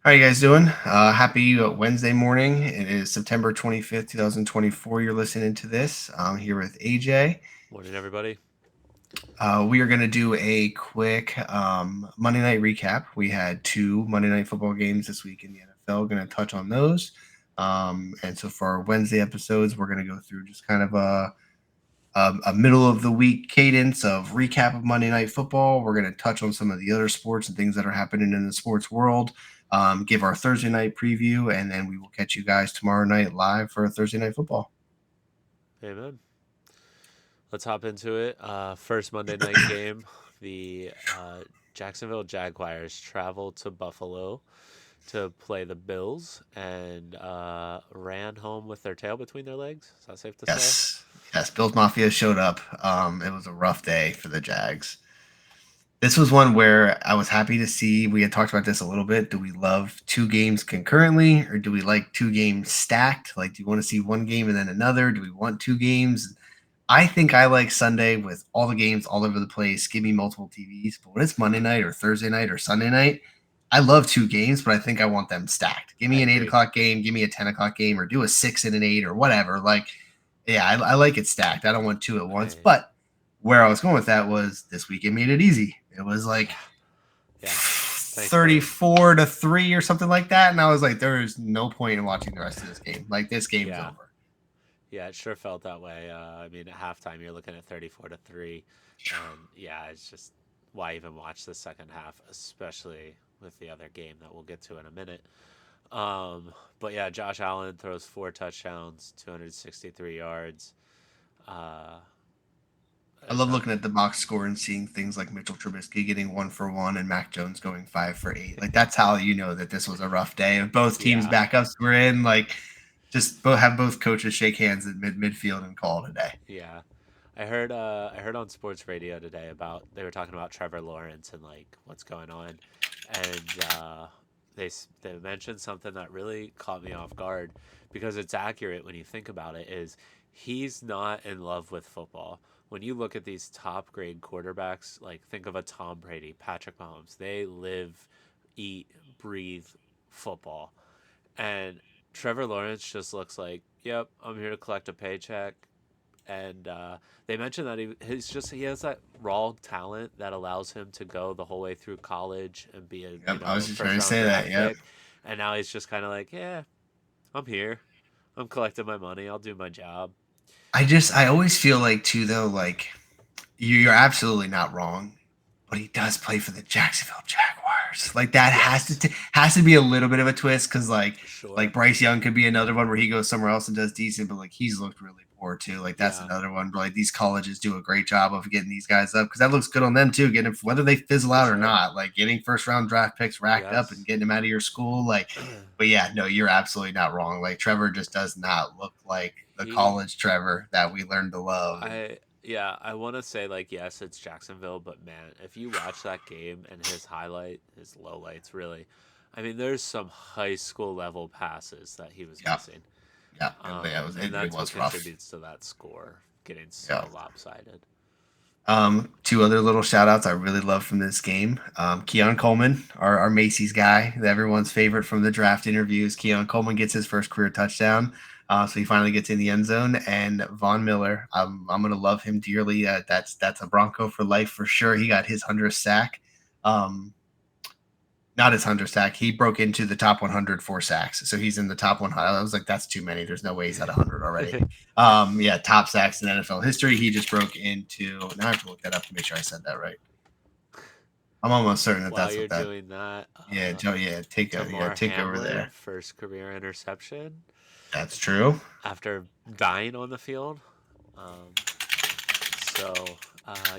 How are you guys doing? Happy Wednesday morning. It is September 25th, 2024. You're listening to this. I'm here with AJ. Morning, everybody. We are going to do a quick Monday night recap. We had two Monday night football games this week in the NFL. Going to touch on those. And so for our Wednesday episodes, we're going to go through just kind of a middle of the week cadence of recap of Monday Night Football. We're going to touch on some of the other sports and things that are happening in the sports world. Give our Thursday night preview, and then we will catch you guys tomorrow night live for Thursday Night Football. Amen. Let's hop into it. First Monday night game. The Jacksonville Jaguars travel to Buffalo to play the Bills and ran home with their tail between their legs. Is that safe to say? Yes, yes. Bills Mafia showed up. It was a rough day for the Jags. This was one where I was happy to see. We had talked about this a little bit. Do we love two games concurrently, or do we like two games stacked? Like, do you want to see one game and then another? Do we want two games? I think I like Sunday with all the games all over the place. Give me multiple TVs. But when it's Monday night or Thursday night or Sunday night, I love two games, but I think I want them stacked. Give I me an 8 agree. o'clock game, give me a 10 o'clock game, or do a 6 and an 8 or whatever. Like, yeah, I like it stacked. I don't want two at once. I But where I was going with that was this week it made it easy. It was like yeah yeah. Thankfully, 34-3 or something like that. And I was like, there is no point in watching the rest of this game. Like, this game's yeah over. yeah. It sure felt that way. I mean, at halftime you're looking at 34-3, and yeah, it's just why even watch the second half, especially with the other game that we'll get to in a minute. But yeah, Josh Allen throws four touchdowns, 263 yards. Uh, I love not looking at the box score and seeing things like Mitchell Trubisky getting 1 for 1 and Mac Jones going 5 for 8. Like, that's how you know that this was a rough day. Both teams' yeah, backups were in. Like, just have both coaches shake hands at midfield and call it a day. yeah. I heard on sports radio today about they were talking about Trevor Lawrence and like what's going on, and they mentioned something that really caught me off guard because it's accurate when you think about it. Is he's not in love with football. When you look at these top grade quarterbacks, like think of a Tom Brady, Patrick Mahomes, they live, eat, breathe football. And Trevor Lawrence just looks like, yep, I'm here to collect a paycheck. And they mentioned that he has that raw talent that allows him to go the whole way through college and be a Yep, I was just trying first to round say that. draft Yep. pick. And now he's just kind of like, yeah, I'm here. I'm collecting my money. I'll do my job. I always feel like too though, like you're absolutely not wrong, but he does play for the Jacksonville Jaguars. Like that Yes, has to be a little bit of a twist because like sure. Bryce Young could be another one where he goes somewhere else and does decent, but like he's looked really poor too. Like that's Yeah. another one. But like these colleges do a great job of getting these guys up because that looks good on them too. Getting whether they fizzle For out or sure. not, like getting first round draft picks racked up and Yes. getting them out of your school. Like, but yeah, no, you're absolutely not wrong. Like Trevor just does not look like the he college Trevor that we learned to love. And I yeah, I want to say like yes, it's Jacksonville, but man, if you watch that game and his lowlights really, I mean, there's some high school level passes that he was yeah, missing, yeah, and it that's what was rough. contributes to that score getting Yeah. so lopsided. Two other little shout outs I really love from this game. Keon Coleman, our Macy's guy, everyone's favorite from the draft interviews. Keon Coleman gets his first career touchdown. So he finally gets in the end zone. And Von Miller, I'm going to love him dearly. That's a Bronco for life for sure. He got his 100th sack. Um, Not his 100th sack. He broke into the top 100 for sacks. So he's in the top 100. I was like, that's too many. There's no way he's had 100 already. Yeah, top sacks in NFL history. He just broke into. Now I have to look that up to make sure I said that right. I'm almost certain that While that's you're what that. doing that, Yeah, Joe. Tamar Take over Hamlin there. first career interception That's true. after dying on the field. Um,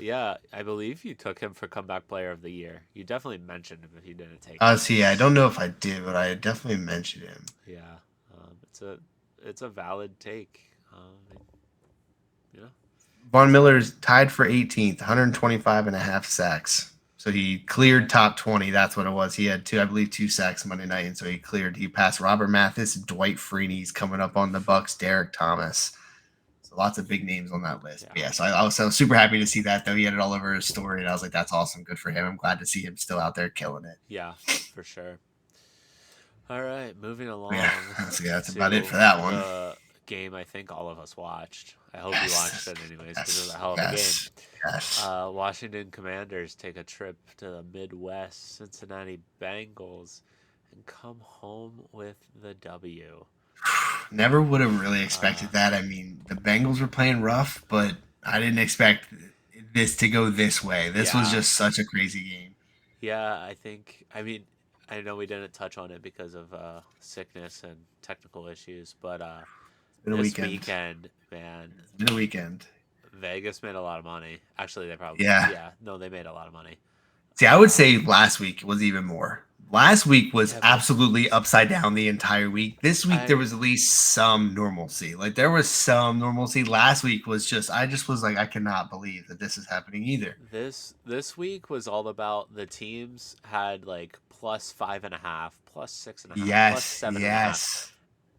yeah, I believe you took him for comeback player of the year. You definitely mentioned him if you didn't take him. See, I don't know if I did, but I definitely mentioned him. Yeah, it's a valid take. Yeah, Von he's Miller's tied for 18th, 125 and a half sacks. So he cleared okay. top 20. That's what it was. He had I believe, two sacks Monday night, and so he passed Robert Mathis, Dwight Freeney's coming up on the Bucks, Derek Thomas. So lots of big names on that list. Yeah, But yeah, so I was super happy to see that though. He had it all over his story, and I was like, that's awesome, good for him. I'm glad to see him still out there killing it. yeah, for sure. All right, moving Yeah, along that's about it to for that one. the game I think all of us watched. I hope you watched Yes, it anyways because it was a yes, hell of a game. yes, yes. Washington Commanders take a trip to the Midwest, Cincinnati Bengals, and come home with the W. Never would have really Uh, expected that. I mean, the Bengals were playing rough, but I didn't expect this to go this way. This was yeah, just such a crazy game. yeah, I think, I mean, I know we didn't touch on it because of sickness and technical issues, but It's been a this weekend. weekend, man, It's been a weekend. Vegas made a lot of money. Actually, they probably, Yeah. yeah, no, they made a lot of money. See, I would Uh, say last week was even more. Last week was yeah, but absolutely upside down the entire week. This week there I was at least some normalcy. Like there was some normalcy. Last week was just I just was like I cannot believe that this is happening either. this week was all about the teams had like plus 5.5, plus 6.5, plus Yes, 7.5, yes.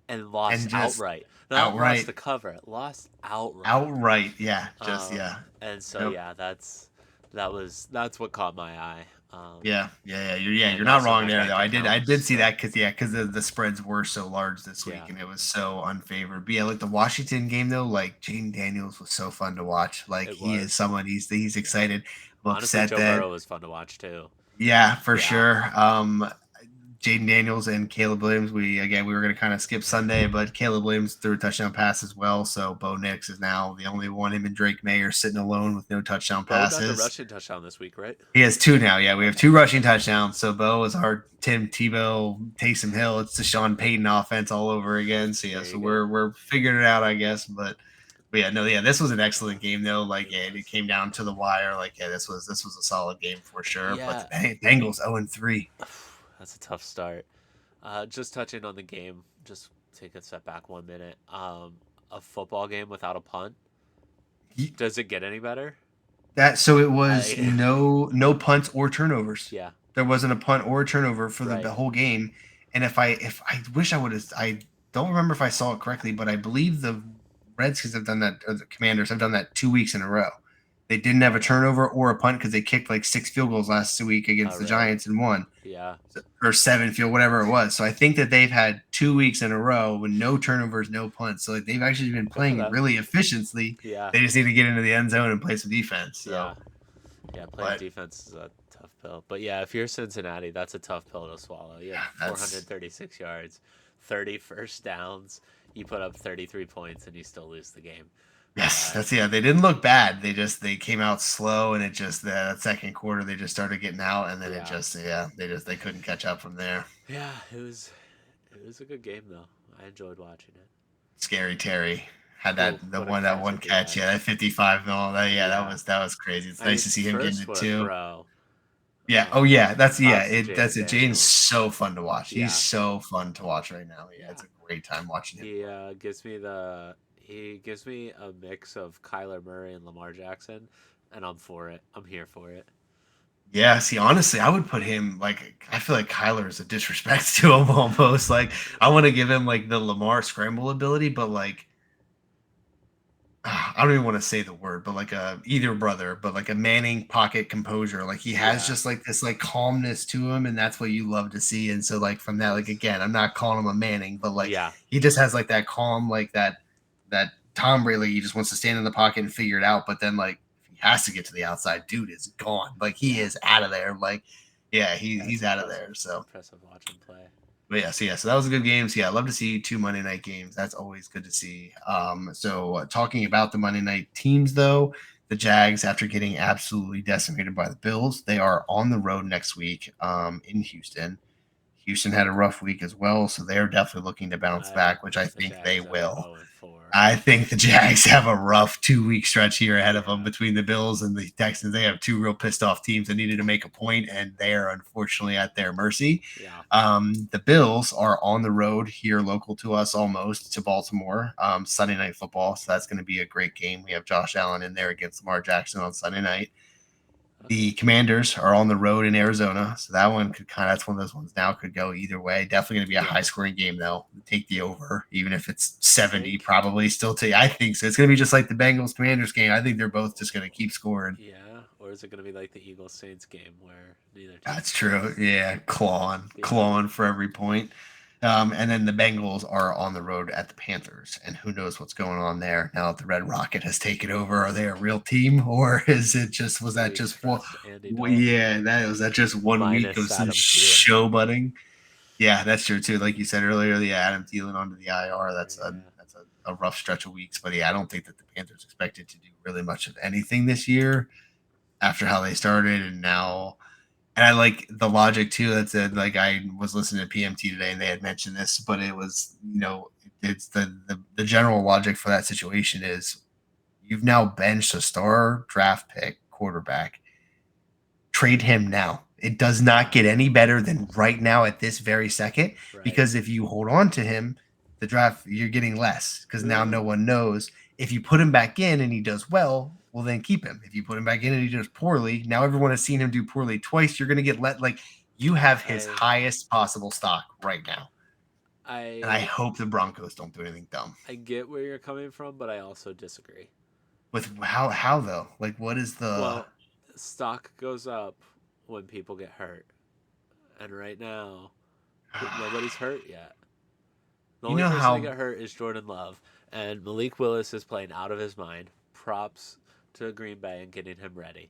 and lost And just outright. Not lost outright the cover, lost outright. outright, yeah. Just Um, yeah. and so Yep. yeah, that's what caught my eye. Yeah. You're And not also wrong my there though. bank I account. did see So that because the spreads were so large this week yeah, and it was so unfavored. But yeah, like the Washington game though, like Jaden Daniels was so fun to watch. Like it he is was. someone he's Yeah. excited. I'm Honestly, upset Joe that Burrow was fun to watch too. yeah, for Yeah. sure. Jaden Daniels and Caleb Williams. We were going to kind of skip Sunday, but Caleb Williams threw a touchdown pass as well. So Bo Nix is now the only one. Him and Drake May are sitting alone with no touchdown Bo got the passes. rushing touchdown this week, right? He has two now. Yeah, we have Okay. two rushing touchdowns. So Bo is our Tim Tebow, Taysom Hill. It's the Sean Payton offense all over again. So yeah, There so you go. we're figuring it out, I guess. But yeah, no, yeah, this was an Uh, excellent game though. Like it yeah, it was. came down to the wire. Like yeah, this was a solid game for sure. But Yeah, the Bengals 0-3. that's a tough start. Just touching on the game, just take a step back 1 minute. A football game without a punt. Does it get any better? That so it was I no punts or turnovers. yeah, There wasn't a punt or a turnover for the right. whole game. And if I wish I would have I don't remember if I saw it correctly, but I believe the Redskins have done that or the Commanders have done that 2 weeks in a row. They didn't have a turnover or a punt because they kicked like 6 field goals last week Oh against the really? Giants and won Yeah. or 7 field, whatever it was. So I think that they've had 2 weeks in a row with no turnovers, no punts. So like they've actually been Good for playing them. really efficiently. Yeah. They just need to get into the end zone and play some defense. So, Yeah. Yeah. Playing but defense is a tough pill. But yeah, if you're Cincinnati, that's a tough pill to swallow. You had yeah, that's 436 yards, 30 first downs. You put up 33 points, and you still lose the game. yes, Uh, that's yeah. They didn't look bad. They came out slow, and it just that second quarter they just started getting out, and then it yeah. just yeah they couldn't catch up from there. Yeah. It was a good game though. I enjoyed watching it. Scary Terry had Oh, what a that catch one at the catch. Yeah, end. that 55 mil. Yeah. That was crazy. It's I nice mean, to see him getting first it what a too. throw. Yeah. Oh yeah. Props to That's Jaden it. Jaden's Daniels. so fun to watch. He's Yeah. so fun to watch right now. Yeah, Yeah. it's a great time watching him He play. gives me a mix of Kyler Murray and Lamar Jackson, and I'm for it. I'm here for it. Yeah, see, honestly, I would put him like I feel like Kyler is a disrespect to him almost. Like I want to give him like the Lamar scramble ability, but like I don't even want to say the word, but like a either brother, but like a Manning pocket composure. Like he has Yeah. just like this like calmness to him, and that's what you love to see. And so like from that, like He's again, I'm not calling him a Manning, but like yeah. he just has like that calm, like that Tom Brady. He just wants to stand in the pocket and figure it out. But then like if he has to get to the outside, dude is gone. Like he Yeah. is out of there. Like yeah, Yeah, it's he's out of impressive. there. So Impressive watching play. but yeah, so that was a good game. So yeah, I love to see two Monday night games. That's always good to see. Talking about the Monday night teams though, the Jags, after getting absolutely decimated by the Bills, they are on the road next week in Houston. Houston had a rough week as well, so they're definitely looking to bounce I back, which I the think they Jags are will. 0-4. I think the Jags have a rough 2 week stretch here ahead of them Yeah. between the Bills and the Texans. They have two real pissed off teams that needed to make a point, and they are unfortunately at their mercy. Yeah. The Bills are on the road here, local to us almost, to Baltimore, Sunday night football. So that's going to be a great game. We have Josh Allen in there against Lamar Jackson on Sunday night. Okay. The Commanders are on the road in Arizona, so that one could kind of that's one of those ones now could go either way. Definitely going to be a high Yeah. scoring game though. Take the over, even if it's 70, Think probably still take. I think so. It's going to be just like the Bengals Commanders game. I think they're both just going to keep scoring. yeah, or is it going to be like the Eagles Saints game where neither team That's scores? true. Yeah, Yeah. clawing for every point. And then the Bengals are on the road at the Panthers, and who knows what's going on there now that the Red Rocket has taken over? Are they a real team, or is it just was that Please just one? trust Andy Well, Dalton yeah, that was that just 1 week of minus some Adam Thielen. showboating. Yeah, that's true too. Like you said earlier, yeah, Adam Thielen onto the IR. Yeah, That's a rough stretch of weeks. But yeah, I don't think that the Panthers expected to do really much of anything this year after how they started, and now and I like the logic too that said like I was listening to PMT today and they had mentioned this, but it was it's the general logic for that situation is you've now benched a star draft pick quarterback. Trade him now. It does not yeah, get any better than right now at this very second right. because if you hold on to him, the draft you're getting less because now Uh, no one knows. If you put him back in and he does well, then keep him. If you put him back in and he does poorly, now everyone has seen him do poorly twice. You're going to get let like you have his I highest possible stock right now. And I I hope the Broncos don't do anything dumb. I get where you're coming from, but I also disagree. With how though? Like what is the Well, stock goes up when people get hurt, and right now, nobody's hurt yet. The you only know person to how get hurt is Jordan Love, and Malik Willis is playing out of his mind. Props to Green Bay and getting him ready.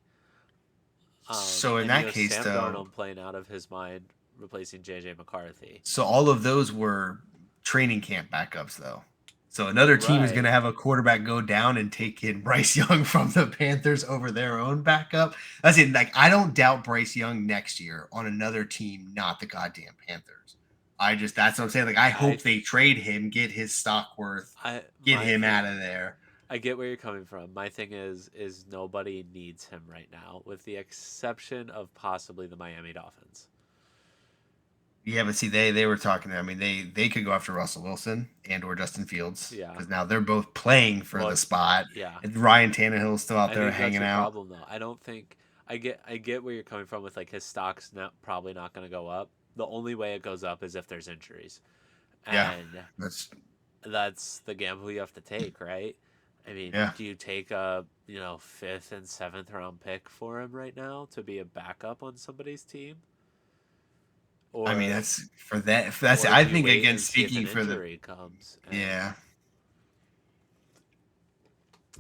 so in And you that have case Sam though, Darnold playing out of his mind, replacing JJ McCarthy. so all of those were training camp backups, though. So another team is going Right. to have a quarterback go down and take in Bryce Young from the Panthers over their own backup. That's it. Like I don't doubt Bryce Young next year on another team, not the goddamn Panthers. I just that's what I'm saying. Like I I hope they trade him, get his stock worth, I get my him out thing of there. I get where you're coming from. My thing is nobody needs him right now, with the exception of possibly the Miami Dolphins. Yeah, but see, they were talking. I mean, they could go after Russell Wilson and or Justin Fields Yeah. because now they're both playing for the Well, spot. yeah. And Ryan Tannehill's still out I there think that's hanging your out. problem though. I don't think I get where you're coming from with like his stock's not probably not going to go up. The only way it goes up is if there's injuries. Yeah, And that's that's the gamble you have to take, right? I mean, yeah. do you take a, fifth and seventh round pick for him right now to be a backup on somebody's team? I mean, Or that's for that. That's or do I you think wait again and see if an speaking for the injury comes and yeah.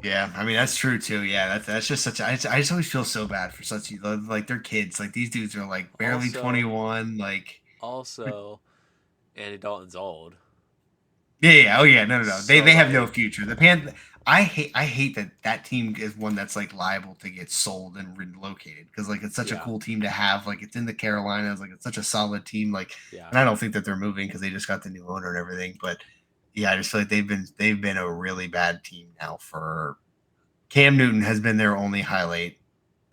Yeah, I mean that's true too. Yeah, that's just such. I just always feel so bad for such like they're kids. Like these dudes are like barely also 21. Like also Andy Dalton's old. yeah, oh yeah, no. So They have no like, future. I hate that that team is one that's like liable to get sold and relocated because like it's such a yeah, cool team to have. Like it's in the Carolinas. Like it's such a solid team. Like, yeah. and I don't think that they're moving because they just got the new owner and everything. But yeah, I just feel like they've been a really bad team now for Cam Newton has been their only highlight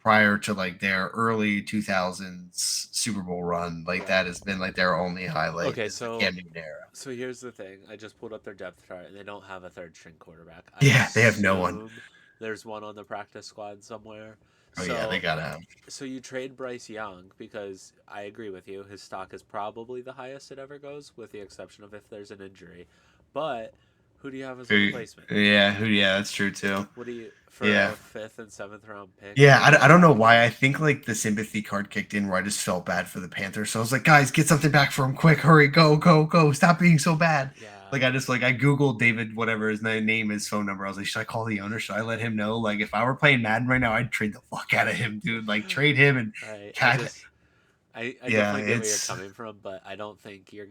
prior to like their early 2000s Super Bowl run. Like Right. that has been like their only highlight Okay, is the so Cam Newton era. so here's the thing. I just pulled up their depth chart and they don't have a third string quarterback. I Yeah, they have no one. assume there's one on the practice squad somewhere. Oh yeah, they So gotta have. so you trade Bryce Young because I agree with you. His stock is probably the highest it ever goes, with the exception of if there's an injury. But who do you have as a replacement? Yeah, who? Yeah, that's true too. What do you for Yeah, a fifth and seventh round pick yeah. for I don't know Dalton? why. I think like the sympathy card kicked in where I just felt bad for the Panthers. So I was like, guys, get something back for him quick. Hurry, go, go, go. Stop being so bad. Yeah, Like I just like I googled David whatever his name his phone number. I was like, should I call the owner? Should I let him know? Like if I were playing Madden right now, I'd trade the fuck out of him, dude. Like trade him and right. God, I yeah, definitely get where you're it's coming from, but I don't think you're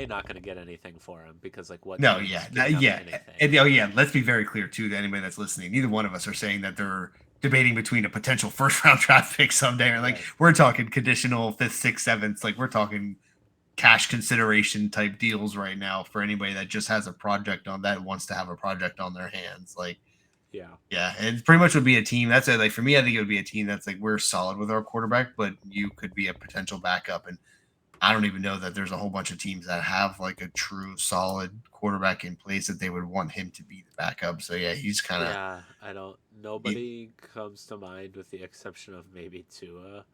not going to get anything for him because like what no, team's yeah, giving up yeah, anything? and oh yeah. Let's be very clear too to anybody that's listening. Neither one of us are saying that they're debating between a potential first round draft pick someday or like Right. we're talking conditional fifth, sixth, seventh. Like we're talking cash consideration type deals right now for anybody that just has a project on that and wants to have a project on their hands. Like Yeah. yeah, and pretty much would be a team. That's it. Like for me, I think it would be a team that's like we're solid with our quarterback, but you could be a potential backup. And I don't even know that there's a whole bunch of teams that have like a true solid quarterback in place that they would want him to be the backup. So yeah, he's kind of Yeah, I don't. Nobody comes to mind with the exception of maybe Tua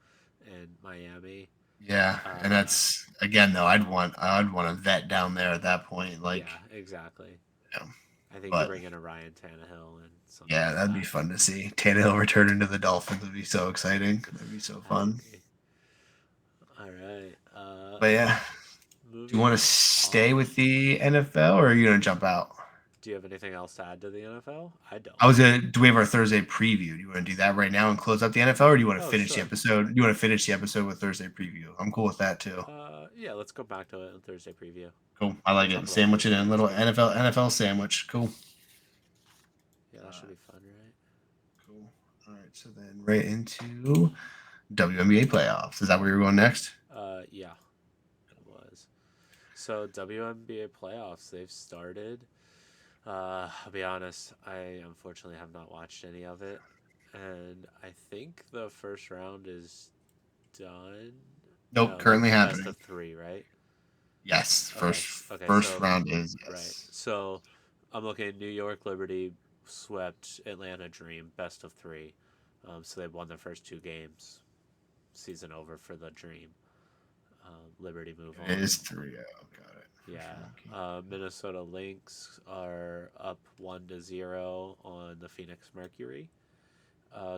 and Miami. yeah, and Uh, that's again though I'd want a vet down there at that point. Like yeah, exactly. yeah, I think you but bring in a Ryan Tannehill and something yeah, like that'd be that. fun to see. Tannehill returning to the Dolphins would be so exciting. That'd be so I fun. agree. All right. But yeah, Do you want to moving stay on. with the NFL or are you gonna jump out? Do you have anything else to add to the NFL? I don't. I was gonna. Do we have our Thursday preview? Do you want to do that right now and close up the NFL, or do you want to Oh, finish the sure. episode? Do you want to finish the episode with Thursday preview? I'm cool with that too. Yeah, let's go back to it on Thursday preview. Cool. I like Talk it. about Sandwich it Thursday in. night Little too. NFL sandwich. Cool. Yeah, Uh, that should be fun, right? cool. All right. So then right into WNBA playoffs. Is that where you're going next? Yeah, it was. So WNBA playoffs, they've started. I'll be honest, I unfortunately have not watched any of it, and I think the first round is done. Nope. No, Currently it's best happening. of three, right? Yes. Okay, First okay, first so round is right, yes. so I'm looking at New York Liberty swept Atlanta Dream best of three, so they won their first two games. Season over for the Dream. Liberty move It on. is 3-0. Got it. First Yeah, round game. Minnesota Lynx are up 1-0 on the Phoenix Mercury.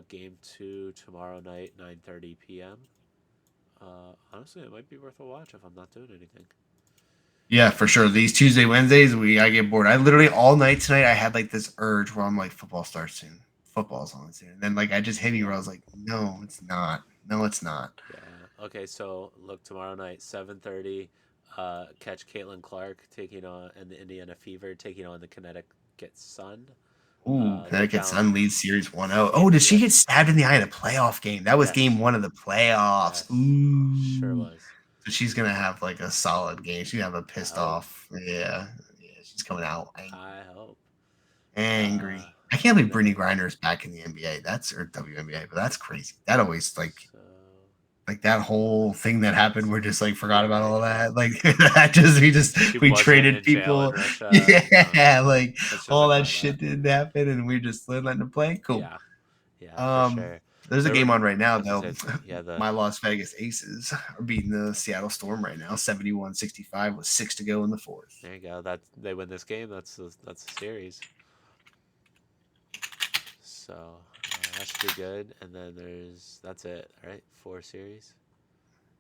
Game two tomorrow night, 9:30 p.m. Honestly, it might be worth a watch if I'm not doing anything. Yeah, for sure. These Tuesday, Wednesdays, I get bored. I literally all night tonight I had like this urge where I'm like, football starts soon. Football's on soon. And then like I just hit me where I Yeah, was like, no, it's not. No, it's not. yeah. Okay, so look tomorrow night, 7:30. Catch Caitlin Clark taking on and the Indiana Fever taking on the Connecticut Sun. Ooh, They're Connecticut down. Sun leads series 1-0. Oh, did she Yeah. get stabbed in the eye in a playoff game? That was game Yes. one of the playoffs. Yes. Sure Ooh. was. So she's gonna have like a solid game. She's gonna have a I pissed hope. off. Yeah. Yeah. She's coming out I hope. angry. Uh, I can't believe and Brittany then Griner is back in the NBA. That's or WNBA, but that's crazy. That always so like that whole thing that happened. that's We're just like forgot yeah, about right. all that. Like that just She we wasn't traded in jail in people. Russia. No, Yeah, like let's just all that ignore that. shit didn't happen, and we just letting it play. Cool. Yeah, yeah, for Um, sure. there's a There were. game on right now I was gonna though. say, yeah, the My Las Vegas Aces are beating the Seattle Storm right now, 71-65 with 6 to go in the fourth. there you go. That they win this game. That's the series. So that should be good. And then that's it, right? Four series.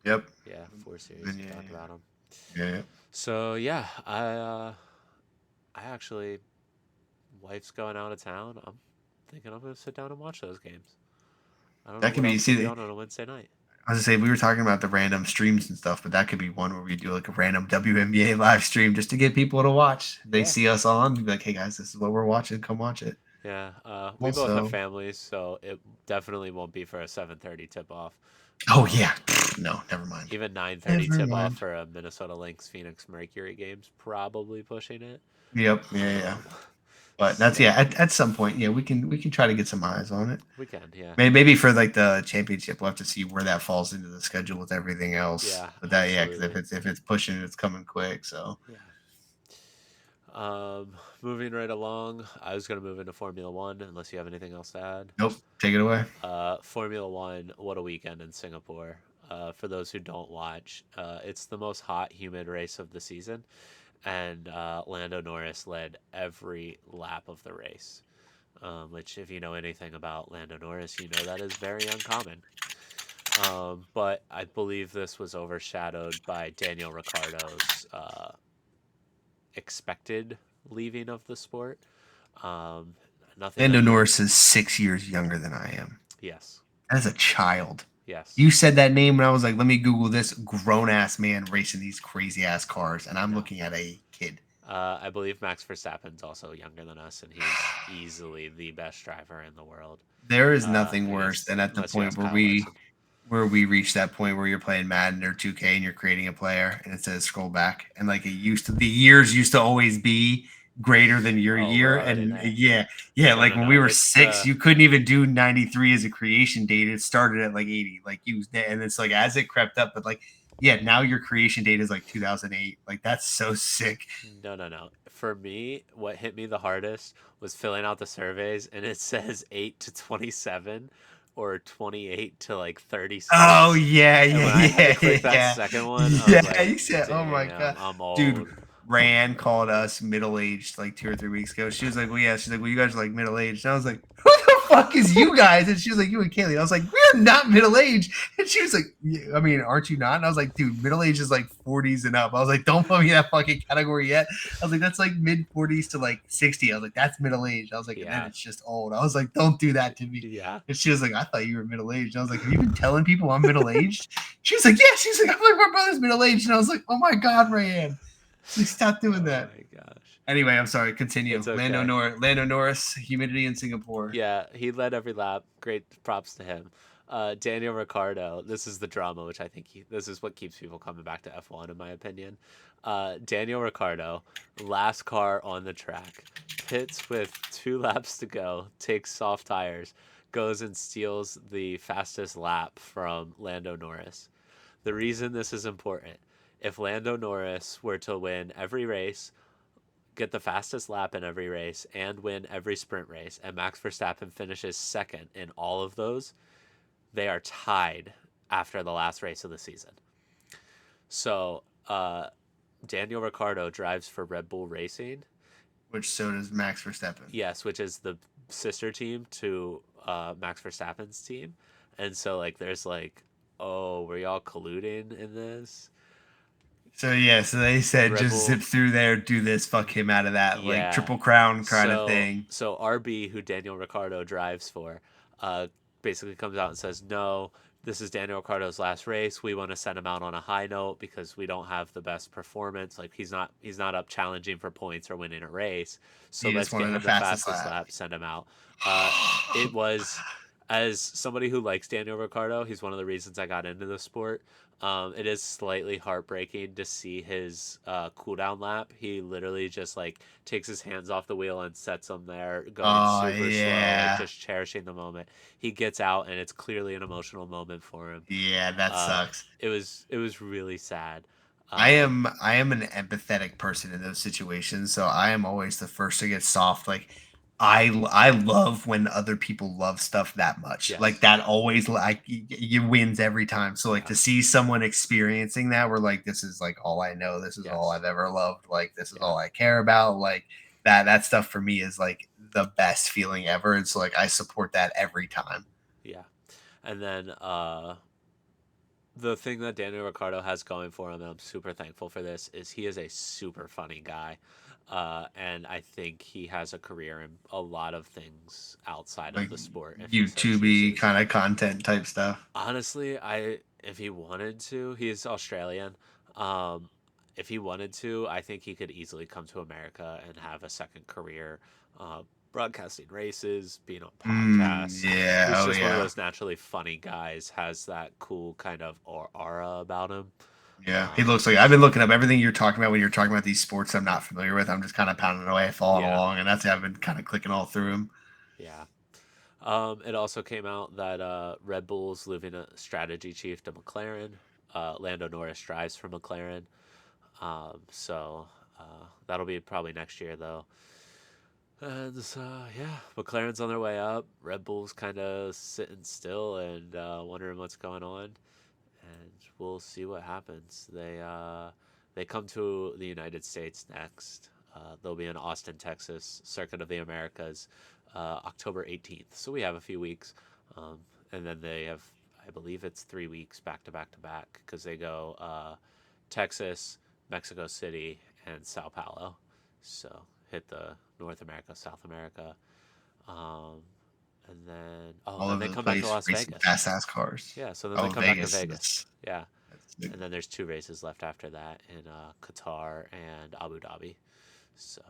Yep. Yeah, four series. Yeah, We talked about them. yeah. So yeah, I actually wife's going out of town. I'm thinking I'm gonna sit down and watch those games. I don't know That could what be. else could be See, on a Wednesday night. I was gonna say we were talking about the random streams and stuff, but that could be one where we do like a random WNBA live stream just to get people to watch. They Yeah, see us on, be like, "Hey guys, this is what we're watching. Come watch it." yeah. We both have Also, families, so it definitely won't be for a 7:30 tip off. oh yeah, no, never mind, Even 9:30 never tip off mind. for a Minnesota Lynx Phoenix Mercury game's probably pushing it. Yep, yeah, yeah. Um, But that's yeah. so At some point, yeah, we can try to get some eyes on it. we can, yeah, Maybe for like the championship, we'll have to see where that falls into the schedule with everything else. yeah, But that yeah, because absolutely, if it's pushing, it's coming quick. So yeah. Moving right along, I was gonna move into Formula One unless you have anything else to add. nope, take it away. Formula One, what a weekend in Singapore. For those who don't watch, it's the most hot, humid race of the season, and Lando Norris led every lap of the race. Which, if you know anything about Lando Norris, you know that is very uncommon. But I believe this was overshadowed by Daniel Ricciardo's expected leaving of the sport. Um, Nothing Lando that he. Norris is 6 years younger than I am. Yes, As a child. yes. You said that name, and I was like, let me Google this grown ass man racing these crazy ass cars. And I'm No. looking at a kid. I believe Max Verstappen's also younger than us, and he's easily the best driver in the world. There is nothing I worse guess than at the unless you point ask where Kyle Larson. we reach that point where you're playing Madden or 2K and you're creating a player and it says scroll back and like it used to the years used to always be greater than your Oh, year we're already and there. yeah No, like no, when no. we were It's 6 the you couldn't even do 93 as a creation date. It started at like 80 like you and it's like as it crept up but like yeah now your creation date is like 2008 like that's so sick. no, no, no. For me, what hit me the hardest was filling out the surveys, and it says 8 to 27 or 28 to like Oh 36. yeah, And yeah, when I had to yeah, click that yeah, second one, I was yeah. like, You said, "Oh my damn, god, I'm dude." old. Rand called us middle aged like 2 or 3 weeks ago. She was like, "Well, yeah." She's like, "Well, you guys are like middle aged." And I was like, "Who the fuck is you guys? And she was like, you and Kaylee. I was like, we're not middle aged. And she was like, yeah, I mean, aren't you not? And I was like, dude, middle age is like 40s and up. I was like, don't put me in that fucking category yet. I was like, that's like mid 40s to like 60. I was like, that's middle aged. I was like, and then Yeah. it's just old. I was like, don't do that to me. Yeah. And she was like, I thought you were middle aged. I was like, have you been telling people I'm middle aged? She was like, yeah. She's like, I'm like, my brother's middle aged. And I was like, oh my God, Rayanne. Please stop doing that. Oh my gosh. Anyway, I'm sorry. Continue. It's okay. Lando Norris, humidity in Singapore. Yeah, he led every lap. Great props to him. Daniel Ricciardo, this is the drama, which I think this is what keeps people coming back to F1, in my opinion. Daniel Ricciardo, last car on the track, pits with 2 laps to go, takes soft tires, goes and steals the fastest lap from Lando Norris. The reason this is important, if Lando Norris were to win every race, get the fastest lap in every race, and win every sprint race, and Max Verstappen finishes second in all of those, they are tied after the last race of the season. So Daniel Ricciardo drives for Red Bull Racing. Which so does Max Verstappen. Yes, which is the sister team to Max Verstappen's team. And so like there's like, oh, were y'all colluding in this? So yeah, so they said Red just Bull. zip through there, do this, fuck him out of that, like Yeah. triple crown kind of thing. So RB, who Daniel Ricciardo drives for, basically comes out and says, no, this is Daniel Ricciardo's last race. We want to send him out on a high note because we don't have the best performance. Like he's not up challenging for points or winning a race. So He let's just get wanted him the the fastest fastest lap. lap, send him out. It was, as somebody who likes Daniel Ricciardo, he's one of the reasons I got into the sport. It is slightly heartbreaking to see his cooldown lap. He literally just like takes his hands off the wheel and sets them there, going Oh super slow, like yeah, just cherishing the moment. He gets out, and it's clearly an emotional moment for him. yeah, that sucks. It was really sad. Um, I am an empathetic person in those situations, so I am always the first to get soft. Like I love when other people love stuff that much. Like yes, that always like you wins every time. So like yeah, to see someone experiencing that, we're like, this is like all I know. This is all yes, I've ever loved. Like this is yeah, all I care about. Like that stuff for me is like the best feeling ever. And so like I support that every time. yeah. And then the thing that Daniel Ricciardo has going for him, and I'm super thankful for this, is he is a super funny guy. And I think he has a career in a lot of things outside of Like the sport if he so YouTubey chooses. kind of content type stuff. Honestly, if he wanted to, he's Australian. Um, if he wanted to, I think he could easily come to America and have a second career, uh, broadcasting races, being on podcasts. Yeah. He's Oh just one of yeah. those naturally funny guys. Has that cool kind of aura about him. Yeah, he looks like I've been looking up everything you're talking about when you're talking about these sports I'm not familiar with. I'm just kind of pounding away, following Yeah, along, and that's how I've been kind of clicking all through them. yeah. It also came out that Red Bull's losing a strategy chief to McLaren. Lando Norris drives for McLaren. So that'll be probably next year, though. And yeah, McLaren's on their way up. Red Bull's kind of sitting still and wondering what's going on. And we'll see what happens. They come to the United States next. They'll be in Austin, Texas, Circuit of the Americas, October 18th. So we have a few weeks. And then they have, I believe it's 3 weeks back to back to back because they go Texas, Mexico City, and Sao Paulo. So hit the North America, South America. Um, and then, All then over they the come back to place, Las racing Vegas. fast ass cars. Yeah, so then they Oh, come back to Vegas. Vegas. Yeah. That's And then there's 2 races left after that in Qatar and Abu Dhabi. So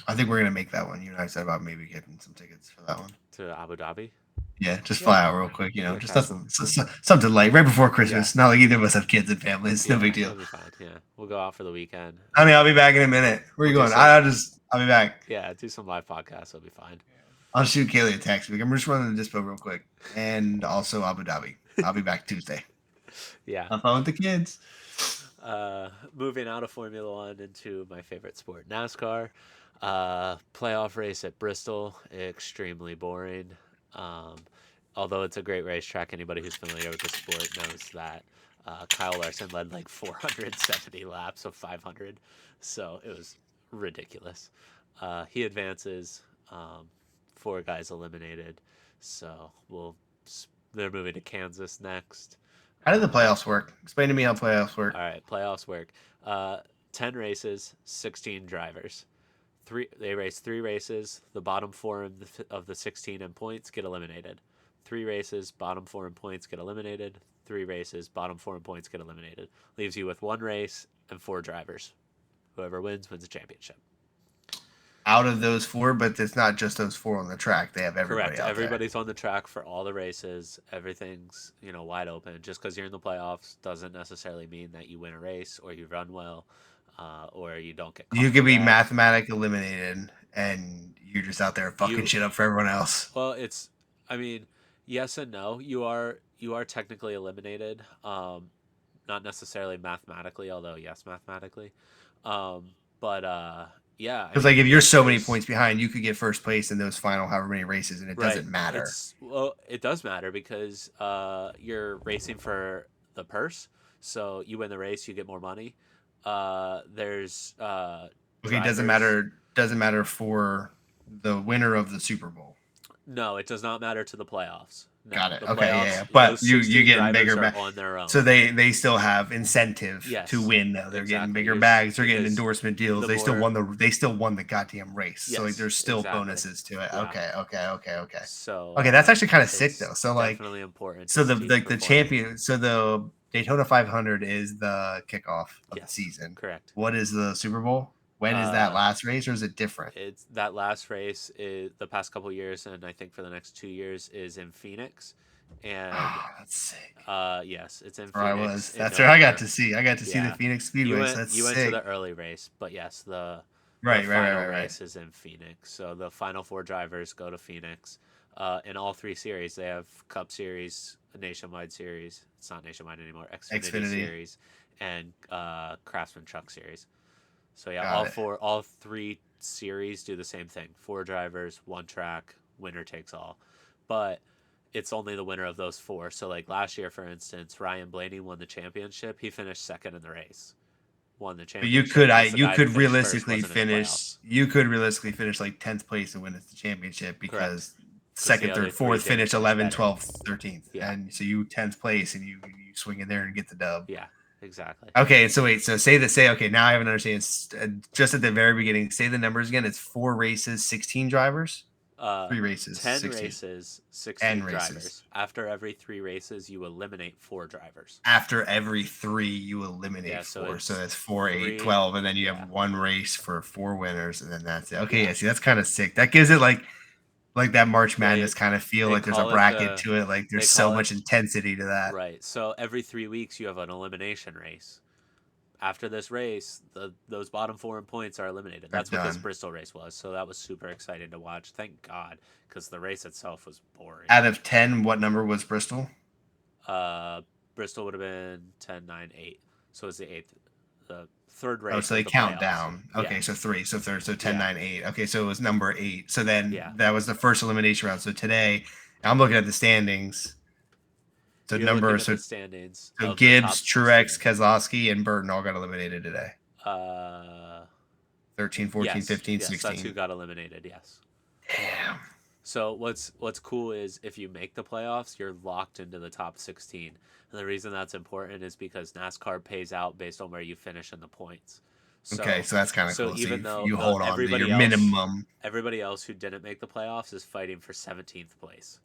I think we're gonna make that one. You and I said about maybe getting some tickets for that one. to Abu Dhabi. Yeah, just Yeah. fly out real quick. You know, just Okay. something light right before Christmas. Yeah. Not like either of us have kids and families. No Yeah, big deal. that'll be fine. Yeah, we'll go out for the weekend. Honey, I'll be back in a minute. Where are you We'll do going? some. I'll be back. Yeah, do some live podcasts. It'll be fine. I'll shoot Kaylee a text. I'm just running the dispo real quick, and also Abu Dhabi. I'll be back Tuesday. Yeah. Have fun with the kids. Moving out of Formula One into my favorite sport, NASCAR. Playoff race at Bristol, extremely boring. Um, Although it's a great racetrack, anybody who's familiar with the sport knows that Kyle Larson led like 470 laps of 500, so it was ridiculous. He advances. four guys eliminated. So they're moving to Kansas next. How do the Uh, playoffs work? Explain to me how playoffs work. all right, playoffs work. 10 races, 16 drivers. They race 3 races. The bottom four of the 16 in points get eliminated. 3 races, bottom four in points get eliminated. 3 races, bottom four in points get eliminated. Leaves you with 1 race and 4 drivers. Whoever wins wins a championship. Out of those four, but it's not just those four on the track. They have everybody Correct. out there. Everybody's on the track for all the races. Everything's wide open. Just because you're in the playoffs doesn't necessarily mean that you win a race or you run well, or you don't get caught You in a could be wreck. mathematically eliminated, and you're just out there fucking You shit up for everyone else. Well, I mean, yes and no. You are technically eliminated. Not necessarily mathematically, although yes, mathematically. But yeah, I Because like mean, if you're so many there's points behind, you could get first place in those final however many races, and it right. doesn't matter. It does matter because you're racing for the purse. So you win the race, you get more money. There's Okay, it doesn't drivers. matter. Doesn't matter for the winner of the Super Bowl. No, it does not matter to the playoffs. No, Got it. the Okay, yeah, playoffs. yeah. But Those you 16 getting drivers bigger are bag. on their own. So they still have incentive to Yes, win though. They're getting exactly. bigger bags. They're getting Because endorsement deals. the They more still won the goddamn race. So like yes, there's still exactly. bonuses to it. Yeah. Okay. So Okay, that's actually kind of sick though. it's So like definitely important to so the Steve's like the performance. champion so the Daytona 500 is the kickoff of the Yes, season. correct. What is the Super Bowl? When is that Uh, last race or is it different? it's that last race is the past couple years, and I think for the next 2 years is in Phoenix, and Oh, that's sick. yes, it's in Where I Phoenix was. in That's where I got November. to see. I got to see the Yeah, Phoenix Speedway. So that's you went to sick. the early race, but yes, the Right, right, right, final right, right. race is in Phoenix. So the final 4 drivers go to Phoenix. In all 3 series, they have Cup Series, a Nationwide Series. It's not Nationwide anymore. Xfinity Xfinity. Series, and Craftsman Truck Series. So yeah, Got it. all 3 series do the same thing. 4 drivers, 1 track, winner takes all. But it's only the winner of those 4. So like last year, for instance, Ryan Blaney won the championship. He finished second in the race, won the But championship because the you guy who could finished first realistically wasn't in the finish playoffs. like 10th place and win the championship Correct. because Because the second, other third, three fourth didn't finish finish 11th, better. 12th, 13th. Yeah. And so you 10th place and you swing in there and get the dub. Yeah. Exactly. Okay, so wait, so say okay, now I have an understanding. Just at the very beginning, say the numbers again. It's 4 races, 16 drivers. Uh, 3 races, 10 16. races, 16 And races. drivers. After every 3 races, you eliminate 4 drivers. After every 3, you eliminate Yeah, so 4. So it's that's 4, 8, 3. 12, and then you Yeah. have 1 race for 4 winners, and then that's it. Okay, Yeah. yeah, see, that's kind of sick. That gives it like that March They Madness kind of feel. they Like there's a call it bracket to it. Like they there's so call it much intensity to that. right. So every 3 weeks you have an elimination race. After this race, those bottom 4 in points are eliminated. They're That's what this done. Bristol race was. So that was super exciting to watch. Thank God, because the race itself was boring. Out of 10, what number was Bristol? Uh, Bristol would have been 10, 9, 8. So it's the eighth. The third race Oh, so was they the count playoffs. down. Yeah. Okay, so 3, so third, so 10, Yeah. 9, 8. Okay, so it was number 8. So then Yeah. that was the first elimination round. So today, I'm looking at the standings. So You're looking number at so the standings so of the Gibbs, top Truex, 16. Keselowski, and Burton all got eliminated today. Uh, 13, 14, yes, 15, yes, 16. that's who got eliminated. Yes. Damn. So what's cool is if you make the playoffs, you're locked into the top 16. And the reason that's important is because NASCAR pays out based on where you finish in the points. So, Okay, so that's kind of cool. So even though you hold on to your everybody minimum. else who didn't make the playoffs is fighting for 17th place.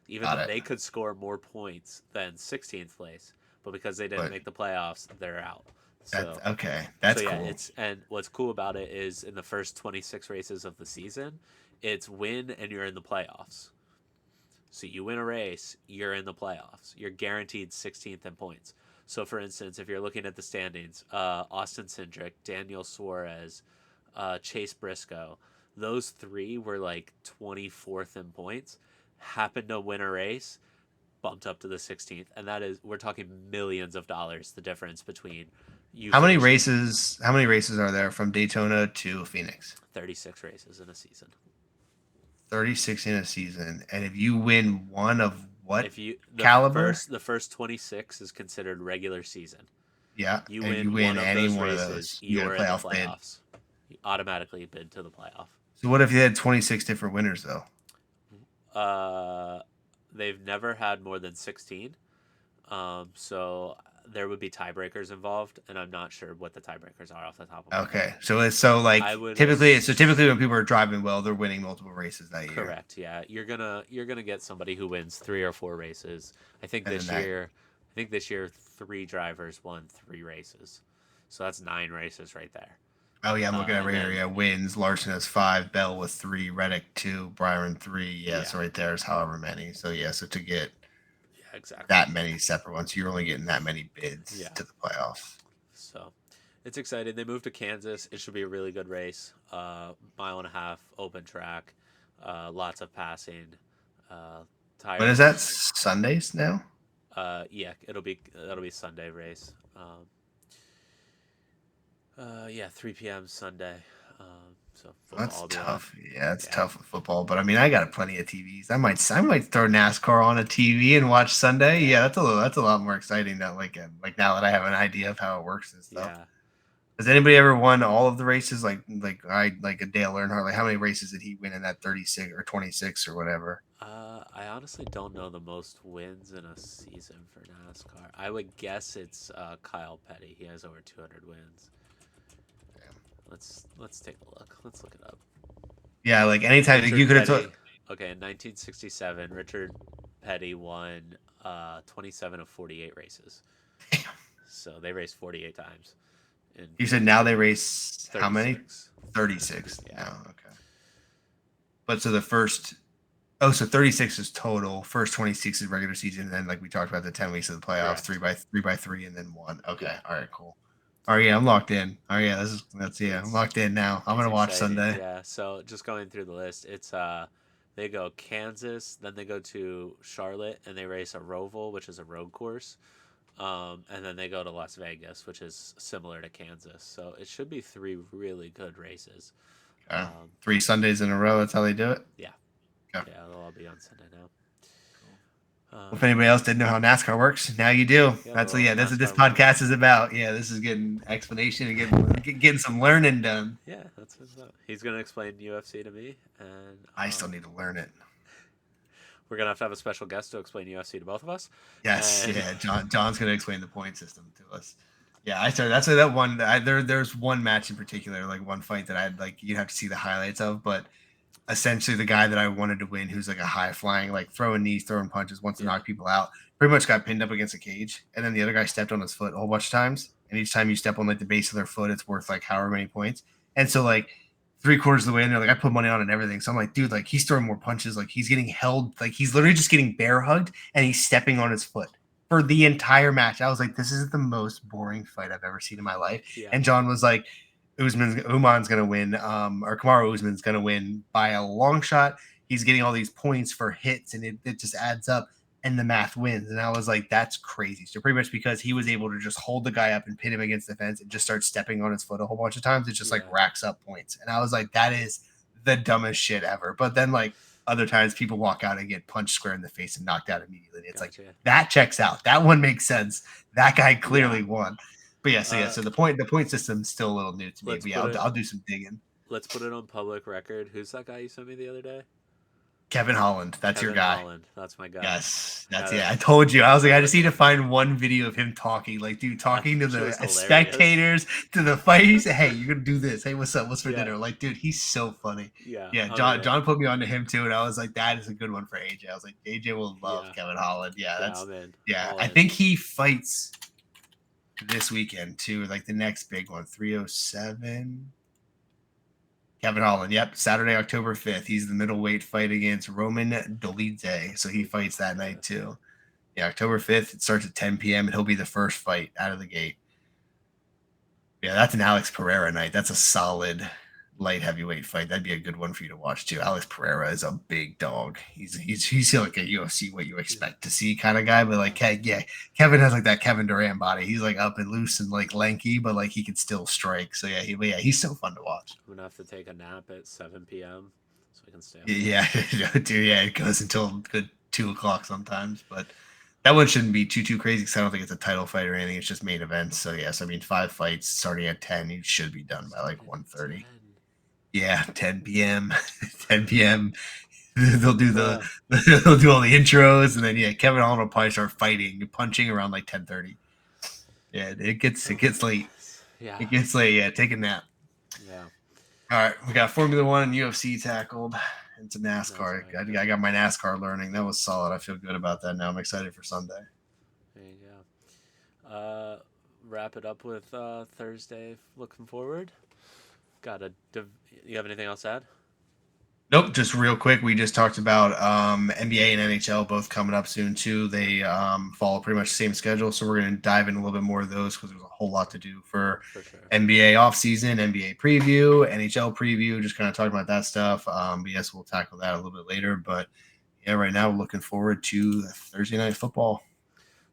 Even Got though it. they could score more points than 16th place, but because they didn't But make the playoffs, they're out. So that's okay. That's so yeah, cool. and what's cool about it is in the first 26 races of the season, it's win and you're in the playoffs. So you win a race, you're in the playoffs. You're guaranteed 16th in points. So for instance, if you're looking at the standings, Austin Cindric, Daniel Suarez, Chase Briscoe, those 3 were like 24th in points. Happened to win a race, bumped up to the 16th, and that is we're talking millions of dollars. The difference between you. How many finishing races? How many races are there from Daytona to Phoenix? 36 races in a season. 36 in a season, and if you win one of what If you caliber? the first 26 is considered regular season. Yeah, You and win you win one of any those one races, of those, you get a you're in the playoff bid. playoffs. You automatically bid to the playoff. So what if you had 26 different winners though? Uh, they've never had more than 16. So there would be tiebreakers involved, and I'm not sure what the tiebreakers are off the top of my head. Okay, so it's so like I would typically when people are driving well, they're winning multiple races that year, correct. Yeah, you're gonna get somebody who wins 3 or 4 races. I think and then this that. year, I think this year 3 drivers won 3 races, so that's 9 races right there. Oh yeah, I'm looking at And right here. then Yeah, wins. Larson has 5, Bell with 3, Reddick 2, Byron 3. Yeah, yeah, so right there is however many. So yeah, so to get yeah, exactly. that many separate ones, you're only getting that many bids Yeah, to the playoffs. so it's exciting. They moved to Kansas. It should be a really good race. Mile and a half, open track, lots of passing. Uh, When is that? tires. Sundays now? Yeah, that'll be Sunday race. Yeah, 3 p.m. Sunday. So football That's will be on. tough. Yeah, it's Yeah, tough with football. But I mean, I got plenty of TVs. I might throw NASCAR on a TV and watch Sunday. yeah, Yeah, that's a lot more exciting than like now that I have an idea of how it works and stuff. yeah. Has anybody ever won all of the races? Like a Dale Earnhardt. Like how many races did he win in that 36 or 26 or whatever? I honestly don't know the most wins in a season for NASCAR. I would guess it's Kyle Petty. He has over 200 wins. Let's take a look. Let's look it up. Yeah, like anytime Richard you could have told. Petty. Okay, in 1967, Richard Petty won 27 of 48 races. So they raced 48 times in You said now they race how many? 36. 36 Yeah. now. Okay. But so the first. Oh, so 36 is total. First 26 is regular season, and then like we talked about the 10 weeks of the playoffs, Correct. three by three, and then one. Okay, Yeah. all right, cool. All right, yeah, I'm locked in. All right, yeah, that's yeah, I'm It's locked in now. I'm it's gonna watch exciting. Sunday. Yeah. So just going through the list, it's they go Kansas, then they go to Charlotte and they race a Roval, which is a road course. And then they go to Las Vegas, which is similar to Kansas. So it should be 3 really good races. Okay. Um, 3 Sundays in a row. That's how they do it. yeah. Okay. Yeah, they'll all be on Sunday now. Well, if anybody else didn't know how NASCAR works, now you do. Yeah, the That's little That's what this NASCAR learning. podcast is about. Yeah, this is getting explanation and getting some learning done. Yeah, that's what's up. He's gonna explain UFC to me, and I still need to learn it. we're gonna have to have a special guest to explain UFC to both of us. Yes, And yeah. John's gonna explain the point system to us. Yeah, I started. That's why that one. There's one match in particular, like one fight that I'd like. You'd have to see the highlights of, but essentially the guy that I wanted to win, who's like a high flying, like throwing knees, throwing punches, wants to yeah, knock people out, pretty much got pinned up against a cage, and then the other guy stepped on his foot a whole bunch of times, and each time you step on like the base of their foot, it's worth like however many points, and so like 3/4 of the way in there, like I put money on it and everything. So I'm like, dude, like he's throwing more punches, like he's getting held, like he's literally just getting bear hugged and he's stepping on his foot for the entire match. I was like, this is the most boring fight I've ever seen in my life. yeah, And John was like, Uman's gonna win, or Kamaru Usman's gonna win by a long shot. He's getting all these points for hits, and it just adds up, and the math wins. And I was like, that's crazy. So pretty much because he was able to just hold the guy up and pin him against the fence and just start stepping on his foot a whole bunch of times, it just like yeah, racks up points. And I was like, that is the dumbest shit ever. But then like other times people walk out and get punched square in the face and knocked out immediately. It's like gotcha. that checks out. That one makes sense. That guy clearly Yeah. won. But yeah, Uh, so the point system's still a little new to me. let's But yeah, put it I'll do some digging. let's put it on public record. Who's that guy you sent me the other day? Kevin Holland, that's your Kevin guy. Holland. That's my guy. Yes, that's Gotta, yeah. I told you. I was like, I just need to find one video of him talking, like, dude, that talking to shit the was hilarious. spectators, to the fight. He said, "Hey, you're gonna do this. Hey, what's up? What's for Yeah, dinner?" Like, dude, he's so funny. yeah, Yeah, I'm in. John put me onto him too, and I was like, that is a good one for AJ. I was like, AJ will love Yeah, Kevin Holland. Yeah, yeah, that's I'm in. yeah. All I in. think he fights this weekend too, like the next big one, 307. Kevin Holland, yep, Saturday, October 5th. He's the middleweight fight against Roman Dolidze, so he fights that night too. Yeah, October 5th. It starts at 10 p.m. and he'll be the first fight out of the gate. Yeah, that's an Alex Pereira night. That's a solid light heavyweight fight. That'd be a good one for you to watch too. Alex Pereira is a big dog. He's like a UFC what you expect to see kind of guy, but like yeah, Kevin has like that Kevin Durant body. He's like up and loose and like lanky, but like he can still strike. So yeah, he's so fun to watch. I'm gonna have to take a nap at 7 p.m. so I can stay up late. Yeah, dude. Yeah, it goes until good 2 o'clock sometimes, but that one shouldn't be too crazy because I don't think it's a title fight or anything. It's just main events. So yes, I mean 5 fights starting at 10. You should be done by like 1:30. 10. Yeah, 10 p.m. 10 p.m. they'll do the Yeah. they'll do all the intros, and then yeah, Kevin Holland will probably start fighting, punching around like 10:30. Yeah, it gets late. Yeah. It gets late. Yeah, take a nap. Yeah. All right, we got Formula One and UFC tackled. Into That's NASCAR. right. I got my NASCAR learning. That was solid. I feel good about that now. I'm excited for Sunday. There you go. Wrap it up with Thursday. Looking forward. Got a. You have anything else to add? Nope, just real quick. We just talked about NBA and NHL both coming up soon too. They follow pretty much the same schedule, so we're going to dive in a little bit more of those because there's a whole lot to do for For sure. NBA offseason, NBA preview, NHL preview. Just kind of talking about that stuff. But yes, we'll tackle that a little bit later. But yeah, right now we're looking forward to Thursday night football.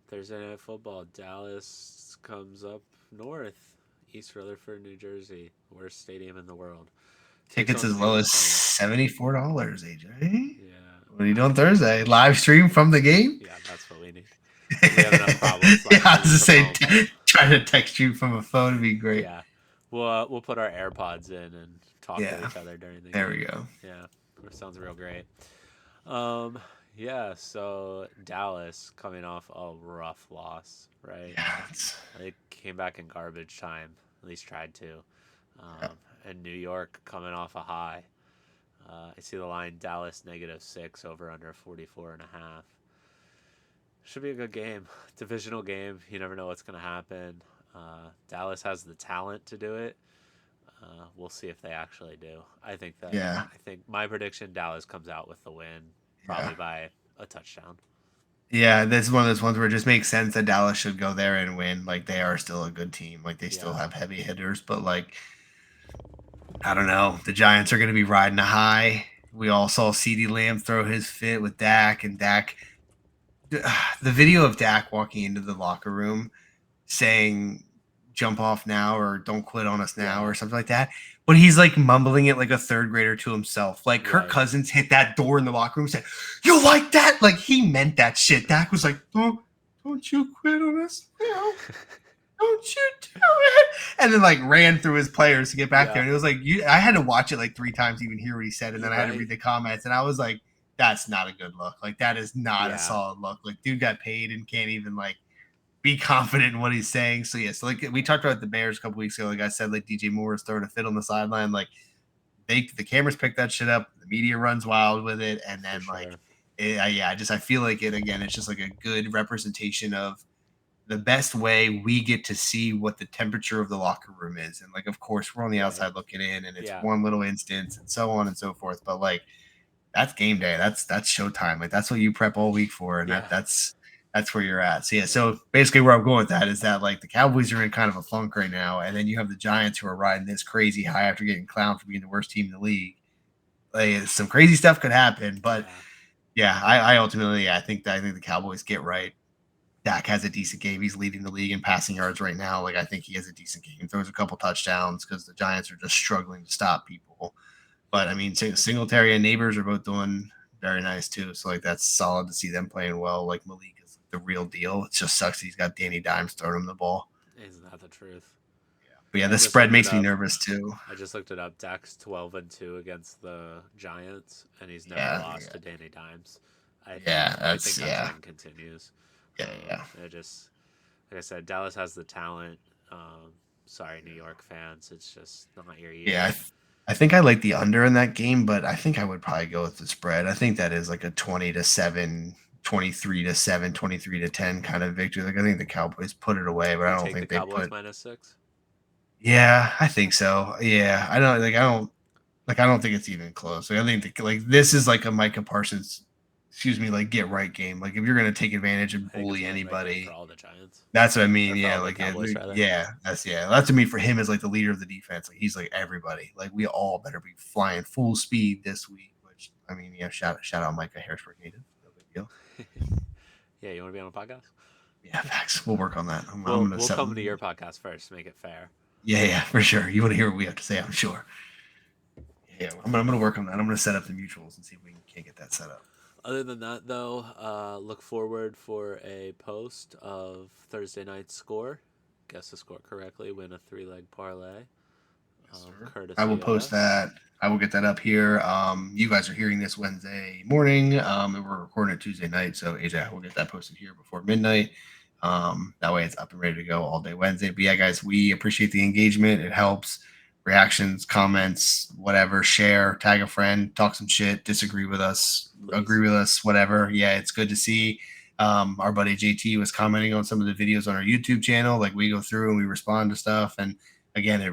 Thursday night football. Dallas comes up north. East Rutherford, New Jersey. Worst stadium in the world. Takes Tickets on the as New low York as Giants. $74. AJ, Yeah. what are you doing Thursday? Live stream from the game? Yeah, that's what we need. We have enough problems Yeah, live I was streaming just from saying, home. trying to text you from a phone would be great. Yeah. We'll put our AirPods in and talk to Yeah, each other during the there we game. go. Yeah. That sounds real great. Um, yeah, so Dallas coming off a rough loss, right? Yeah, it's, They came back in garbage time, at least tried to. yeah, And New York coming off a high. I see the line Dallas -6 over under 44.5. Should be a good game. Divisional game. You never know what's going to happen. Dallas has the talent to do it. We'll see if they actually do. yeah, I think my prediction Dallas comes out with the win, yeah. probably by a touchdown. Yeah, this is one of those ones where it just makes sense that Dallas should go there and win. Like they are still a good team. Like they still Yeah, have heavy hitters, but like I don't know. The Giants are going to be riding a high. We all saw CeeDee Lamb throw his fit with Dak, and Dak. The video of Dak walking into the locker room saying "jump off now" or "don't quit on us now" yeah, or something like that. But he's like mumbling it like a third grader to himself. Like Kirk right. Cousins hit that door in the locker room and said, "You like that?" Like he meant that shit. Dak was like, don't you quit on us now. Don't you do it. And then like ran through his players to get back there. Yeah, And it was like I had to watch it like 3 times to even hear what he said. And then you're I had to right. read the comments. And I was like, that's not a good look. Like that is not a Yeah, solid look. Like dude got paid and can't even like be confident in what he's saying. So yeah, so like we talked about the Bears a couple weeks ago. Like I said, like DJ Moore is throwing a fit on the sideline. Like the cameras pick that shit up. The media runs wild with it, and for then like sure. yeah, I feel like it again. It's just like a good representation of the best way we get to see what the temperature of the locker room is. And like, of course, we're on the Right. outside looking in, and it's Yeah, one little instance, and so on and so forth. But like, that's game day. That's showtime. Like that's what you prep all week for, and yeah, that's where you're at. So yeah. So basically, where I'm going with that is that like the Cowboys are in kind of a funk right now, and then you have the Giants who are riding this crazy high after getting clowned for being the worst team in the league. Like some crazy stuff could happen, but yeah. yeah, I ultimately yeah, I think the Cowboys get right. Dak has a decent game. He's leading the league in passing yards right now. Like I think he has a decent game. He throws a couple touchdowns because the Giants are just struggling to stop people. But I Yeah, mean, Singletary and Neighbors are both doing very nice too. So like that's solid to see them playing well. Like Malik is the real deal. It just sucks that he's got Danny Dimes throwing him the ball. isn't that the truth? But yeah, I the just spread looked it makes me up. nervous too. I just looked it up. Dak's 12-2 against the Giants, and he's never Yeah, lost yeah, to Danny Dimes. yeah. I think That's that yeah, trend continues. yeah, yeah. It just like I said, Dallas has the talent. Sorry, New York fans, it's just not your Yeah, year. I think I like the under in that game, but I think I would probably go with the spread. I think that is like a 20-7, 23-7, 23-10 kind of victory. Like I think the Cowboys put it away, but I You don't take the think they Cowboys put. -6. Yeah, I think so. Yeah, I don't think it's even close. Like I think like this is like a Micah Parsons, excuse me, like get right game. Like if you're gonna take advantage and I think it's bully a get right game for anybody, all the Giants that's what I or mean. for Yeah, all the like Cowboys rather. yeah. That's to me for him as like the leader of the defense. Like he's like everybody. Like we all better be flying full speed this week. Which I mean, yeah, shout out Micah Harrisburg native. No big deal. Yeah, you want to be on a podcast? Yeah, facts. We'll work on that. I'm We'll gonna we'll set. come to your podcast first, make it fair. Yeah, for sure. You want to hear what we have to say? I'm sure. Yeah, I'm gonna work on that. I'm gonna set up the mutuals and see if we can't get that set up. Other than that, though, look forward for a post of Thursday night's score. Guess the score correctly, win a 3-leg parlay. Yes, sir. I will courtesy of post us. that. I will get that up here. You guys are hearing this Wednesday morning, and we're recording it Tuesday night. So AJ, I will get that posted here before midnight. That way it's up and ready to go all day Wednesday. But yeah, guys, we appreciate the engagement. It helps. Reactions, comments, whatever, share, tag a friend, talk some shit, disagree with us, agree Please. with us, whatever. Yeah, it's good to see. Our buddy JT was commenting on some of the videos on our YouTube channel. Like we go through and we respond to stuff. And again, if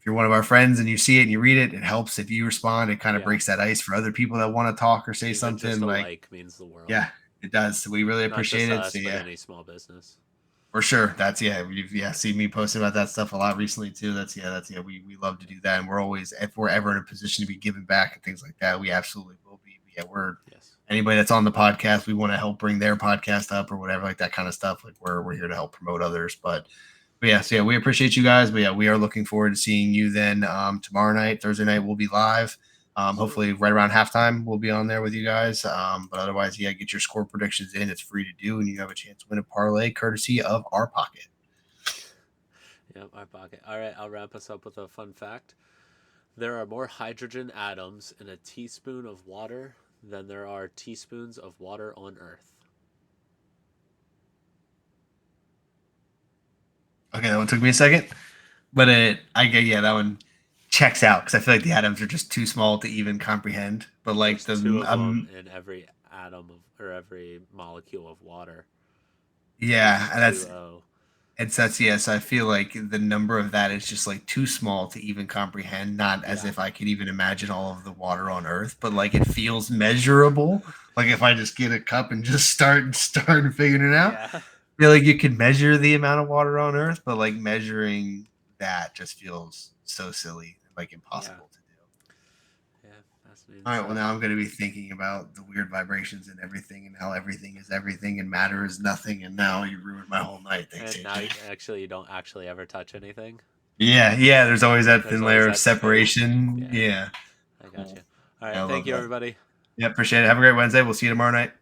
you're one of our friends and you see it and you read it, it helps. If you respond, it kind of Yeah. breaks that ice for other people that want to talk or say Even just something. a Like, like means the world. yeah, it does. So we really Not appreciate just it. So us, but yeah, any small business. for sure. That's you've seen me posting about that stuff a lot recently too. That's we love to do that. And we're always, if we're ever in a position to be giving back and things like that, we absolutely will be. But yeah, we're Yes. anybody that's on the podcast, we want to help bring their podcast up or whatever, like that kind of stuff. Like we're here to help promote others. But yeah, so yeah, we appreciate you guys. But yeah, we are looking forward to seeing you then tomorrow night, Thursday night. We'll be live. Sweet. Hopefully, right around halftime, we'll be on there with you guys. But otherwise, yeah, get your score predictions in. It's free to do, and you have a chance to win a parlay courtesy of our pocket. Yep, our pocket. All right, I'll wrap us up with a fun fact. There are more hydrogen atoms in a teaspoon of water than there are teaspoons of water on Earth. Okay, that one took me a second, but I get yeah, that one checks out because I feel like the atoms are just too small to even comprehend. But like There's the two of them in every atom of, or every molecule of water. yeah, and that's H2O. That's yes. I feel like the number of that is just like too small to even comprehend. Not as Yeah. if I could even imagine all of the water on Earth, but like it feels measurable. Like if I just get a cup and just start figuring it out, Yeah. I feel like you could measure the amount of water on Earth, but like measuring that just feels so silly, like Yeah. impossible to do. Yeah. That's being All right, well said. now I'm going to be thinking about the weird vibrations and everything, and how everything is everything, and matter is nothing. And now you ruined my whole night. Thanks, And now, AJ. actually, you don't actually ever touch anything. Yeah. There's always that There's thin always layer of that space. separation. Yeah. Yeah, I got cool. you. All Yeah, I right. Thank love you, that. everybody. Yeah, appreciate it. Have a great Wednesday. We'll see you tomorrow night.